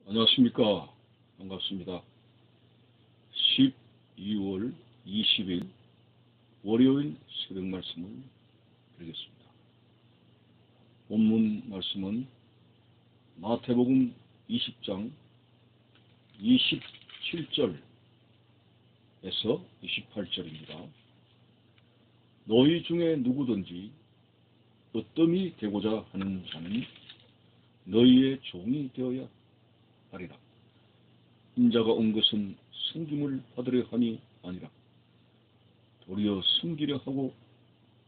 안녕하십니까. 반갑습니다. 12월 20일 월요일 새벽 말씀을 드리겠습니다. 본문 말씀은 마태복음 20장 27절에서 28절입니다. 너희 중에 누구든지 으뜸이 되고자 하는 자는 너희의 종이 되어야 하리라. 인자가 온 것은 섬김을 받으려 함이 아니라 도리어 섬기려 하고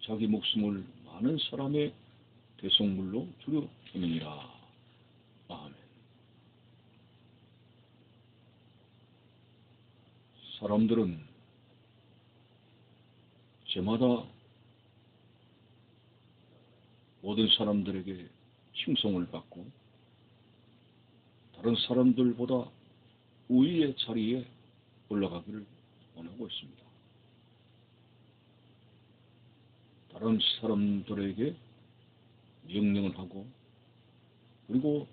자기 목숨을 많은 사람의 대속물로 주려 함이니라. 아멘. 사람들은 저마다 모든 사람들에게 칭송을 받고 다른 사람들보다 우위의 자리에 올라가기를 원하고 있습니다. 다른 사람들에게 명령을 하고 그리고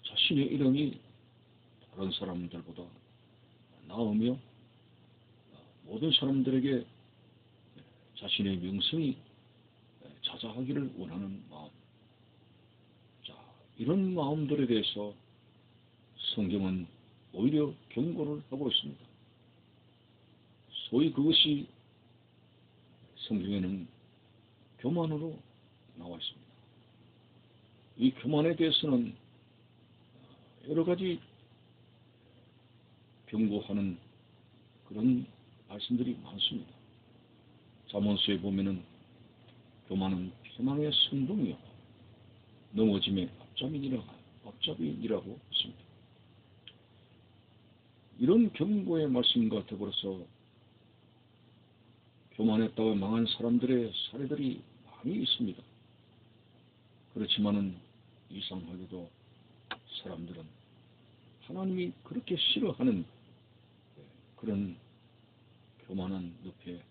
자신의 이름이 다른 사람들보다 나으며 모든 사람들에게 자신의 명성이 자자하기를 원하는 마음. 이런 마음들에 대해서 성경은 오히려 경고를 하고 있습니다. 소위 그것이 성경에는 교만으로 나와 있습니다. 이 교만에 대해서는 여러 가지 경고하는 그런 말씀들이 많습니다. 잠언서에 보면은 교만은 패망의 선동이요 넘어짐의 앞잡이니라고 했습니다. 이런 경고의 말씀과 더불어서 교만했다가 망한 사람들의 사례들이 많이 있습니다. 그렇지만은 이상하게도 사람들은 하나님이 그렇게 싫어하는 그런 교만한 늪에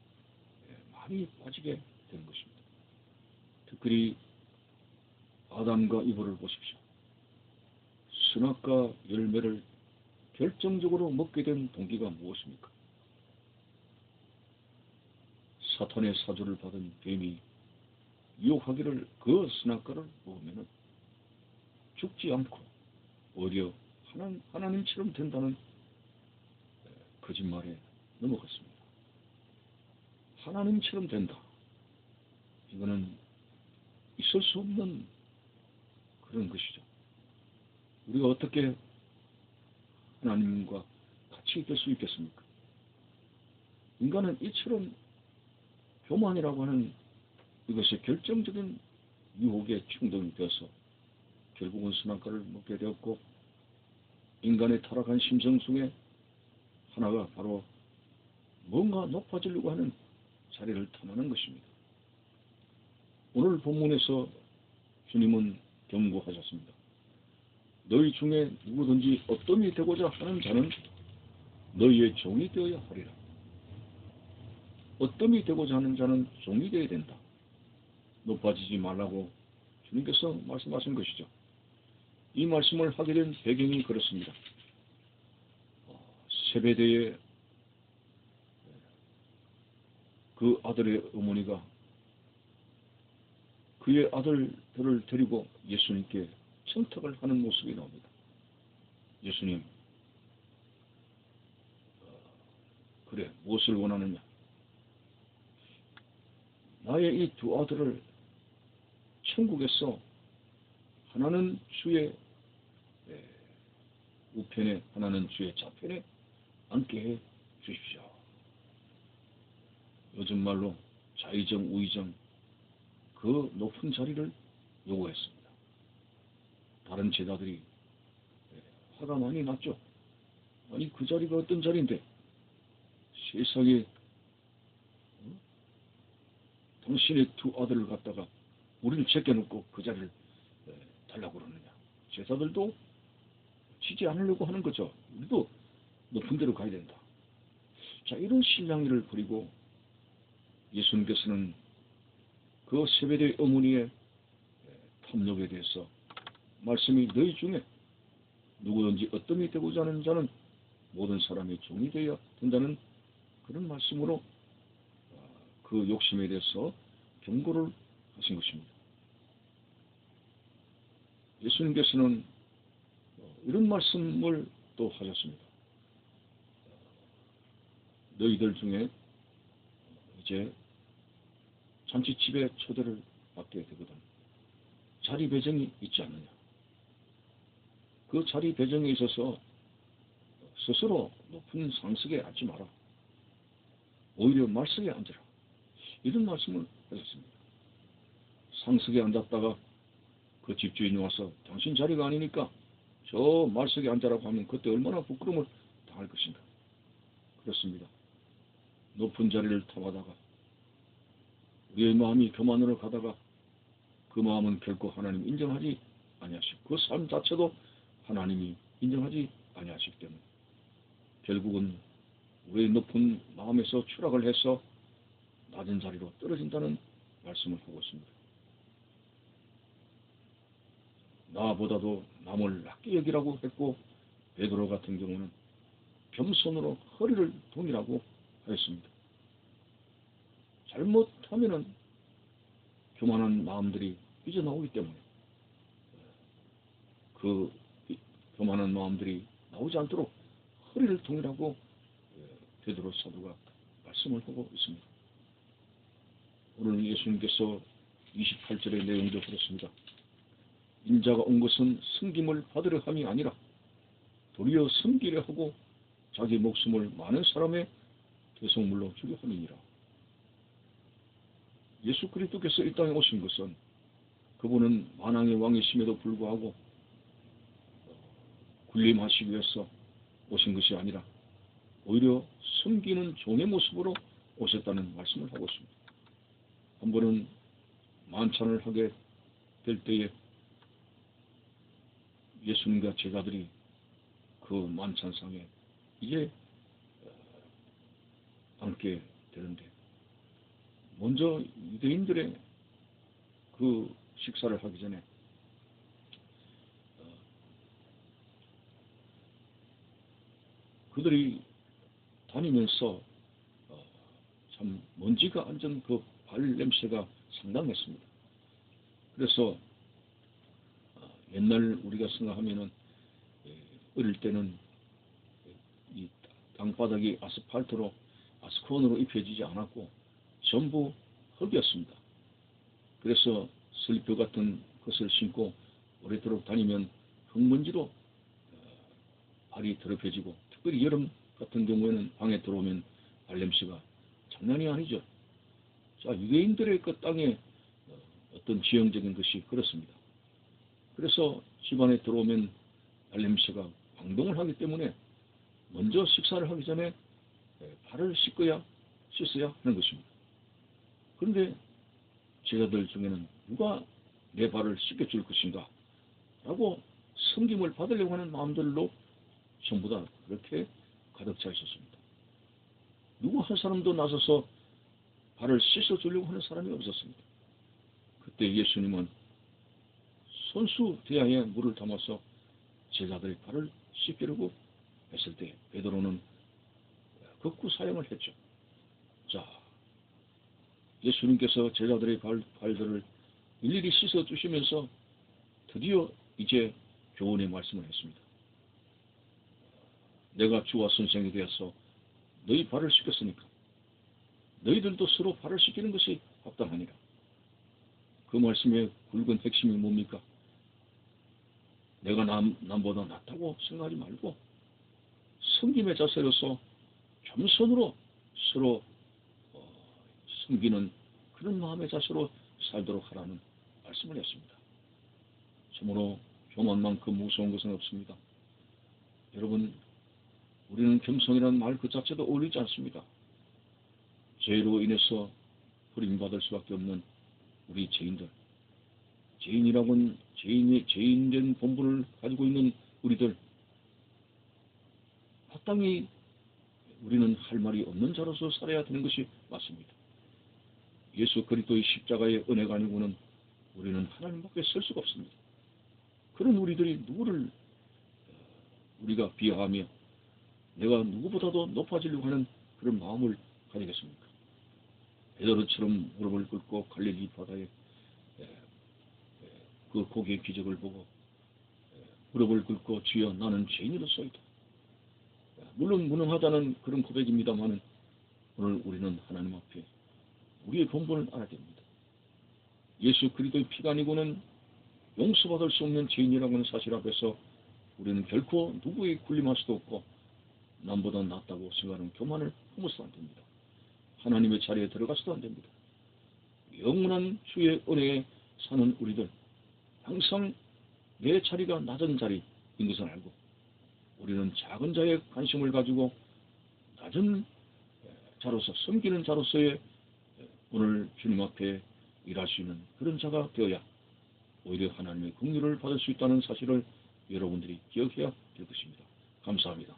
많이 빠지게 된 것입니다. 특히 아담과 이브를 보십시오. 선악과 열매를 결정적으로 먹게 된 동기가 무엇입니까? 사탄의 사주를 받은 뱀이 유혹하기를 그 선악과를 먹으면 죽지 않고 오히려 하나님처럼 된다는 거짓말에 넘어갔습니다. 하나님처럼 된다. 이거는 있을 수 없는 그런 것이죠. 우리가 어떻게 하나님과 같이 될 수 있겠습니까? 인간은 이처럼 교만이라고 하는 이것이 결정적인 유혹에 충동이 되어서 결국은 선악과를 먹게 되었고 인간의 타락한 심성 중에 하나가 바로 뭔가 높아지려고 하는 자리를 탐하는 것입니다. 오늘 본문에서 주님은 경고하셨습니다. 너희 중에 누구든지 어떤이 되고자 하는 자는 너희의 종이 되어야 하리라. 어떤이 되고자 하는 자는 종이 되어야 된다. 높아지지 말라고 주님께서 말씀하신 것이죠. 이 말씀을 하게 된 배경이 그렇습니다. 세베대의 그 아들의 어머니가 그의 아들들을 데리고 예수님께 청탁을 하는 모습이 나옵니다. 예수님, 그래, 무엇을 원하느냐? 나의 이 두 아들을 천국에서 하나는 주의 우편에 하나는 주의 좌편에 앉게 해 주십시오. 요즘 말로 좌의정 우의정 그 높은 자리를 요구했습니다. 다른 제자들이 화가 많이 났죠. 아니 그 자리가 어떤 자리인데 세상에 당신의 두 아들을 갖다가 우리를 제껴놓고 그 자리를 달라고 그러느냐. 제자들도 지지 않으려고 하는 거죠. 우리도 높은 데로 가야 된다. 자, 이런 신랑이를 부리고 예수님께서는 그 세베대의 어머니의 탐욕에 대해서 말씀이 너희 중에 누구든지 어떤 이 되고자 하는 자는 모든 사람의 종이 되어야 된다는 그런 말씀으로 그 욕심에 대해서 경고를 하신 것입니다. 예수님께서는 이런 말씀을 또 하셨습니다. 너희들 중에 이제 잔치집에 초대를 받게 되거든 자리 배정이 있지 않느냐. 그 자리 배정에 있어서 스스로 높은 상석에 앉지 마라. 오히려 말석에 앉으라. 이런 말씀을 하셨습니다. 상석에 앉았다가 그 집주인이 와서 당신 자리가 아니니까 저 말석에 앉아라고 하면 그때 얼마나 부끄러움을 당할 것인가. 그렇습니다. 높은 자리를 탐하다가 우리의 마음이 교만으로 가다가 그 마음은 결코 하나님 인정하지 아니하시고 그 삶 자체도 하나님이 인정하지 아니하시기 때문에 결국은 우리의 높은 마음에서 추락을 해서 낮은 자리로 떨어진다는 말씀을 하고 있습니다. 나보다도 남을 낮게 여기라고 했고 베드로 같은 경우는 겸손으로 허리를 동이라고 하였습니다. 잘못하면은 교만한 마음들이 삐져나오기 때문에 그 교만한 마음들이 나오지 않도록 허리를 동이라고 베드로 사도가 말씀을 하고 있습니다. 오늘 예수님께서 28절의 내용도 그렇습니다. 인자가 온 것은 섬김을 받으려 함이 아니라 도리어 섬기려 하고 자기 목숨을 많은 사람의 대속물로 주려 함이니라. 예수 그리스도께서 이 땅에 오신 것은 그분은 만왕의 왕이심에도 불구하고 군림하시기 위해서 오신 것이 아니라 오히려 섬기는 종의 모습으로 오셨다는 말씀을 하고 있습니다. 한 번은 만찬을 하게 될 때에 예수님과 제자들이 그 만찬상에 이제 앉게 되는데 먼저 유대인들의 그 식사를 하기 전에 그들이 다니면서 참 먼지가 앉은 그 발 냄새가 상당했습니다. 그래서 옛날 우리가 생각하면은 어릴 때는 이 땅바닥이 아스콘으로 입혀지지 않았고 전부 흙이었습니다. 그래서 슬리퍼 같은 것을 신고 오래도록 다니면 흙먼지로 발이 더럽혀지고 특별히 여름 같은 경우에는 방에 들어오면 발냄새가 장난이 아니죠. 자, 유대인들의 그 땅에 어떤 지형적인 것이 그렇습니다. 그래서 집안에 들어오면 발냄새가 광동을 하기 때문에 먼저 식사를 하기 전에 발을 씻어야 하는 것입니다. 그런데 제자들 중에는 누가 내 발을 씻겨줄 것인가 라고 섬김을 받으려고 하는 마음들로 전부 다 그렇게 가득 차 있었습니다. 누구 한 사람도 나서서 발을 씻어주려고 하는 사람이 없었습니다. 그때 예수님은 손수 대야에 물을 담아서 제자들의 발을 씻기려고 했을 때 베드로는 극구 사용을 했죠. 자, 예수님께서 제자들의 발들을 일일이 씻어주시면서 드디어 이제 교훈의 말씀을 했습니다. 내가 주와 선생이 되어서 너희 발을 씻겼으니까 너희들도 서로 발을 씻기는 것이 합당하니라. 그 말씀의 굵은 핵심이 뭡니까? 내가 남보다 낫다고 생각하지 말고 섬김의 자세로서 겸손으로 서로 섬기는 그런 마음의 자세로 살도록 하라는 말씀을 했습니다. 참으로 교만만큼 무서운 것은 없습니다. 여러분, 우리는 겸손이라는 말 그 자체도 어울리지 않습니다. 죄로 인해서 버림받을 수밖에 없는 우리 죄인들, 죄인이라고는 죄인된 본분을 가지고 있는 우리들, 마땅히 우리는 할 말이 없는 자로서 살아야 되는 것이 맞습니다. 예수 그리스도의 십자가의 은혜가 아니고는 우리는 하나님 밖에 설 수가 없습니다. 그런 우리들이 누구를 우리가 비하하며 내가 누구보다도 높아지려고 하는 그런 마음을 가지겠습니까? 베드로처럼 무릎을 꿇고 갈릴리 바다에 그 고기의 기적을 보고 무릎을 꿇고 주여 나는 죄인으로서이다. 물론 무능하다는 그런 고백입니다만 오늘 우리는 하나님 앞에 우리의 본분을 알아야 됩니다. 예수 그리스도의 피가 아니고는 용서받을 수 없는 죄인이라고는 사실 앞에서 우리는 결코 누구에게 군림할 수도 없고 남보다 낫다고 생각하는 교만을 품어서도 안 됩니다. 하나님의 자리에 들어가서도 안 됩니다. 영원한 주의 은혜에 사는 우리들 항상 내 자리가 낮은 자리인 것을 알고 우리는 작은 자의 관심을 가지고 낮은 자로서 섬기는 자로서의 오늘 주님 앞에 일할 수 있는 그런 자가 되어야 오히려 하나님의 긍휼을 받을 수 있다는 사실을 여러분들이 기억해야 될 것입니다. 감사합니다.